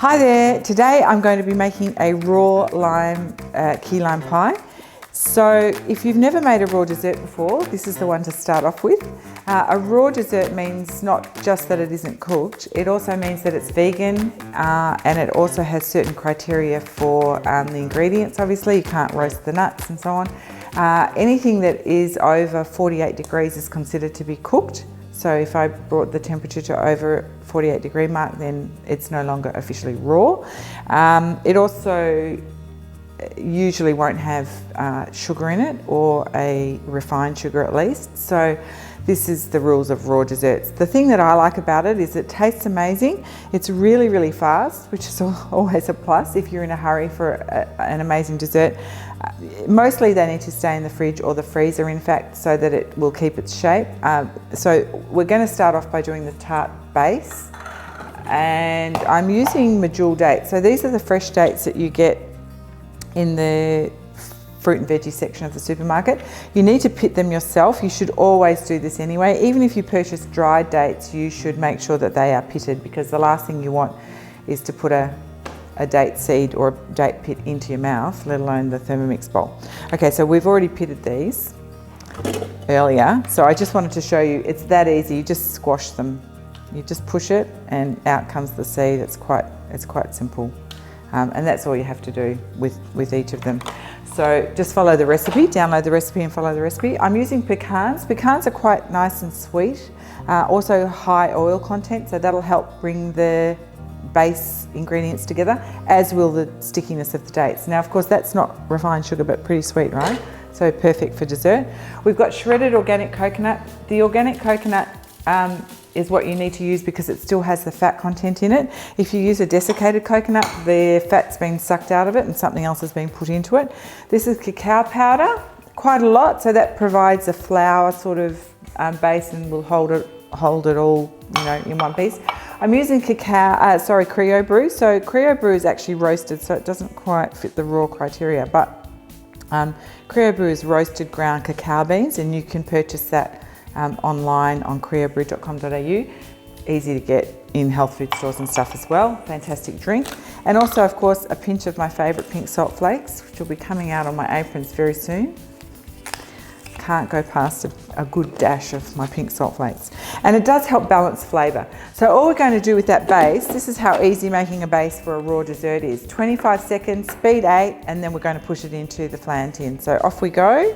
Hi there, today I'm going to be making a raw lime, key lime pie. So if you've never made a raw dessert before, this is the one to start off with. A raw dessert means not just that it isn't cooked, it also means that it's vegan and it also has certain criteria for the ingredients. Obviously you can't roast the nuts and so on. Anything that is over 48 degrees is considered to be cooked. So if I brought the temperature to over 48-degree mark, then it's no longer officially raw. It also usually won't have sugar in it, or a refined sugar at least. So this is the rules of raw desserts. The thing that I like about it is it tastes amazing. It's really, really fast, which is always a plus if you're in a hurry for an amazing dessert. Mostly they need to stay in the fridge or the freezer, in fact, so that it will keep its shape. So we're going to start off by doing the tart base, and I'm using medjool dates. So these are the fresh dates that you get in the fruit and veggie section of the supermarket. You need to pit them yourself. You should always do this anyway. Even if you purchase dried dates, you should make sure that they are pitted, because the last thing you want is to put a date seed or a date pit into your mouth, let alone the Thermomix bowl. Okay, so we've already pitted these earlier. So I just wanted to show you, it's that easy. You just squash them. You just push it and out comes the seed. It's quite simple. And that's all you have to do with each of them. So just follow the recipe, download the recipe and follow the recipe. I'm using pecans. Pecans are quite nice and sweet, also high oil content, so that'll help bring the base ingredients together, as will the stickiness of the dates. Now, of course, that's not refined sugar, but pretty sweet, right? So perfect for dessert. We've got shredded organic coconut. The organic coconut is what you need to use because it still has the fat content in it. If you use a desiccated coconut, the fat's been sucked out of it and something else has been put into it. This is cacao powder, quite a lot, so that provides a flour sort of base and will hold it all, you know, in one piece. I'm using Creo Brew. So Creo Brew is actually roasted, so it doesn't quite fit the raw criteria, but Creo Brew is roasted ground cacao beans, and you can purchase that online on creobrew.com.au. Easy to get in health food stores and stuff as well. Fantastic drink. And also, of course, a pinch of my favourite pink salt flakes, which will be coming out on my aprons very soon. Can't go past a good dash of my pink salt flakes. And it does help balance flavour. So all we're going to do with that base, this is how easy making a base for a raw dessert is. 25 seconds, speed 8, and then we're going to push it into the flan tin. So off we go.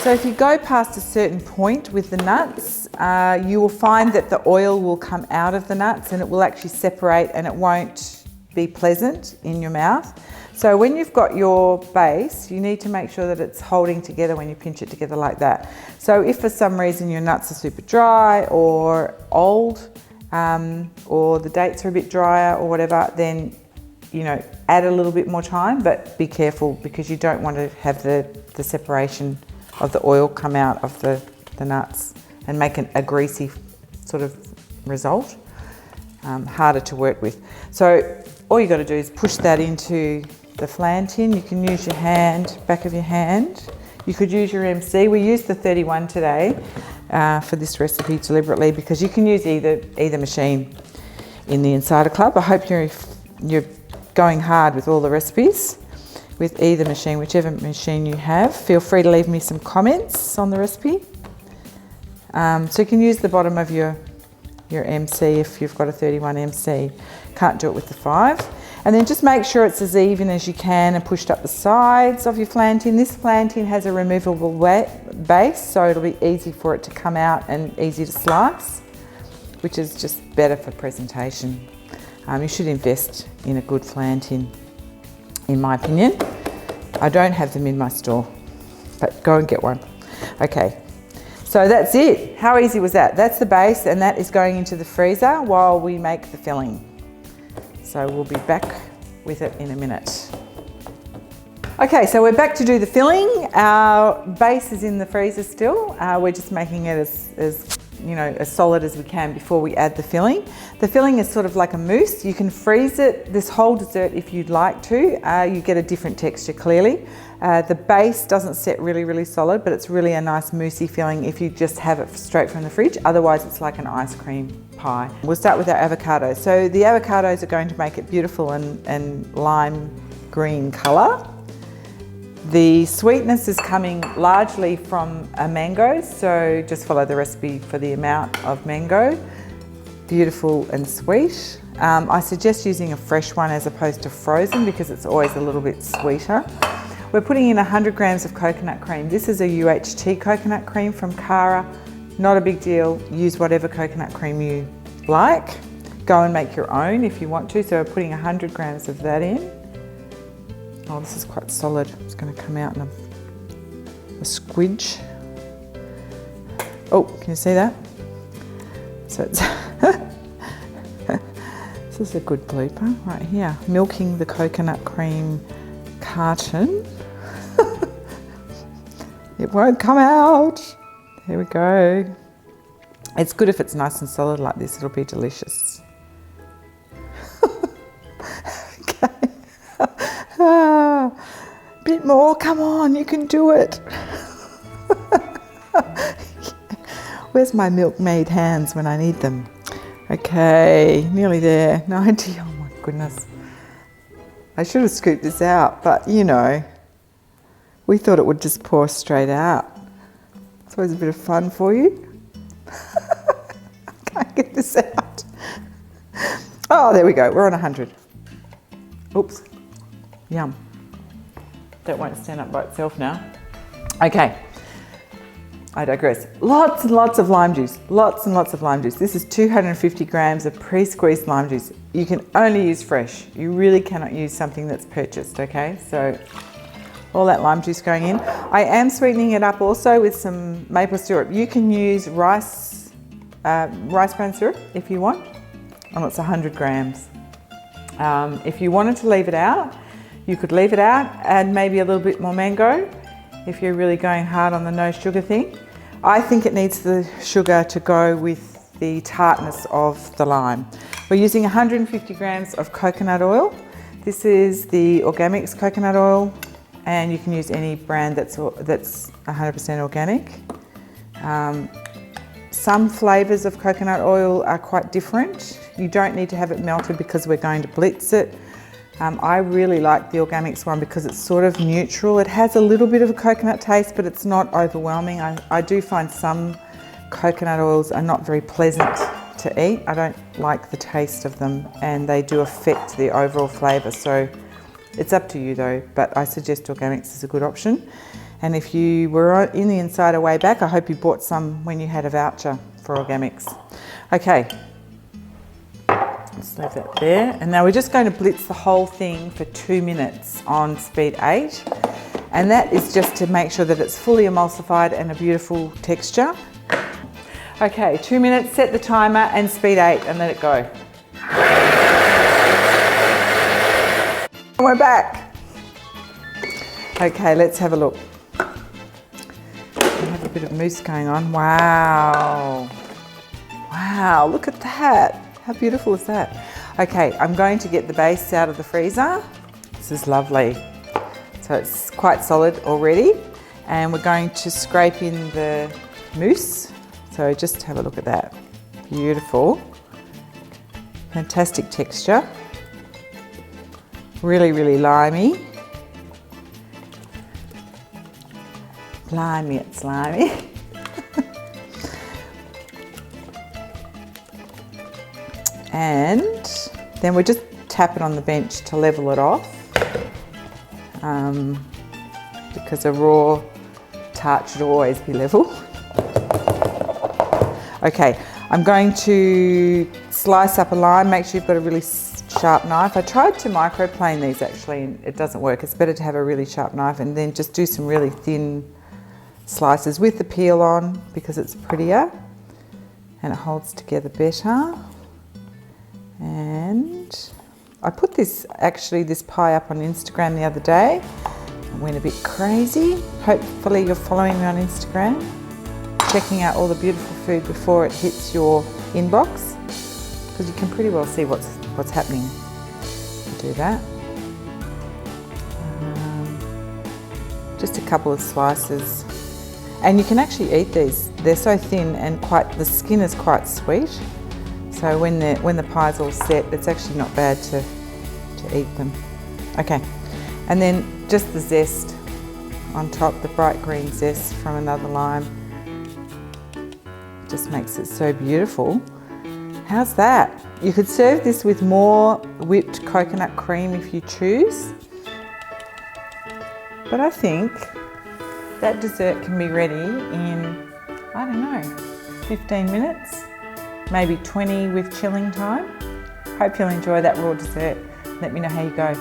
So if you go past a certain point with the nuts, you will find that the oil will come out of the nuts and it will actually separate, and it won't be pleasant in your mouth. So when you've got your base, you need to make sure that it's holding together when you pinch it together like that. So if for some reason your nuts are super dry or old, or the dates are a bit drier or whatever, then, you know, add a little bit more time, but be careful because you don't want to have the separation of the oil come out of the nuts and make a greasy sort of result. Harder to work with. So all you got to do is push that into the flan tin. You can use your hand, back of your hand. You could use your MC. We used the 31 today for this recipe deliberately, because you can use either machine in the Insider Club. I hope you're going hard with all the recipes with either machine, whichever machine you have. Feel free to leave me some comments on the recipe. So you can use the bottom of your MC if you've got a 31 MC. Can't do it with the 5. And then just make sure it's as even as you can and pushed up the sides of your flan tin. This flan tin has a removable base, so it'll be easy for it to come out and easy to slice, which is just better for presentation. You should invest in a good flan tin, in my opinion. I don't have them in my store, but go and get one. Okay, so that's it. How easy was that? That's the base, and that is going into the freezer while we make the filling. So we'll be back with it in a minute. Okay, so we're back to do the filling. Our base is in the freezer still. We're just making it as you know, as solid as we can before we add the filling. The filling is sort of like a mousse. You can freeze it, this whole dessert, if you'd like to. You get a different texture clearly. The base doesn't set really solid, but it's really a nice moussey filling if you just have it straight from the fridge. Otherwise, it's like an ice cream pie. We'll start with our avocado. So the avocados are going to make it beautiful and lime green colour. The sweetness is coming largely from a mango, so just follow the recipe for the amount of mango. Beautiful and sweet. I suggest using a fresh one as opposed to frozen because it's always a little bit sweeter. We're putting in 100 grams of coconut cream. This is a UHT coconut cream from Cara. Not a big deal. Use whatever coconut cream you like. Go and make your own if you want to. So we're putting 100 grams of that in. Oh, this is quite solid. It's going to come out in a squidge. Oh, can you see that? So it's this is a good blooper right here. Milking the coconut cream carton. It won't come out. There we go. It's good if it's nice and solid like this. It'll be delicious. Bit more, come on, you can do it. Where's my milkmaid hands when I need them? Okay, nearly there. 90, oh my goodness. I should have scooped this out, but you know, we thought it would just pour straight out. It's always a bit of fun for you. I can't get this out. Oh, there we go, we're on 100. Oops, yum. That won't stand up by itself now. Okay, I digress. Lots and lots of lime juice. Lots and lots of lime juice. This is 250 grams of pre-squeezed lime juice. You can only use fresh. You really cannot use something that's purchased, okay? So all that lime juice going in. I am sweetening it up also with some maple syrup. You can use rice bran syrup if you want. And it's 100 grams. If you wanted to leave it out, you could leave it out, add maybe a little bit more mango if you're really going hard on the no sugar thing. I think it needs the sugar to go with the tartness of the lime. We're using 150 grams of coconut oil. This is the Organics coconut oil, and you can use any brand that's 100% organic. Some flavours of coconut oil are quite different. You don't need to have it melted because we're going to blitz it. I really like the Organics one because it's sort of neutral. It has a little bit of a coconut taste, but it's not overwhelming. I do find some coconut oils are not very pleasant to eat. I don't like the taste of them, and they do affect the overall flavour. So it's up to you though, but I suggest Organics is a good option. And if you were in the Insider way back, I hope you bought some when you had a voucher for Organics. Okay. Let's leave that there. And now we're just going to blitz the whole thing for 2 minutes on speed 8. And that is just to make sure that it's fully emulsified and a beautiful texture. Okay, 2 minutes, set the timer and speed 8 and let it go. And we're back. Okay, let's have a look. We have a bit of mousse going on. Wow. Wow, look at that. How beautiful is that? Okay, I'm going to get the base out of the freezer. This is lovely. So it's quite solid already. And we're going to scrape in the mousse. So just have a look at that. Beautiful. Fantastic texture. Really, really limey. Blimey, it's slimy. And then we just tap it on the bench to level it off, because a raw tart should always be level. Okay, I'm going to slice up a lime. Make sure you've got a really sharp knife. I tried to microplane these actually, and it doesn't work. It's better to have a really sharp knife, and then just do some really thin slices with the peel on because it's prettier and it holds together better. And I put this pie up on Instagram the other day. I went a bit crazy. Hopefully you're following me on Instagram. checking out all the beautiful food before it hits your inbox, because you can pretty well see what's happening. Do that. Just a couple of slices, and you can actually eat these. They're so thin and the skin is quite sweet. So when the pie's all set, it's actually not bad to eat them. Okay, and then just the zest on top, the bright green zest from another lime. Just makes it so beautiful. How's that? You could serve this with more whipped coconut cream if you choose. But I think that dessert can be ready in, I don't know, 15 minutes, maybe 20 with chilling time. Hope you'll enjoy that raw dessert. Let me know how you go.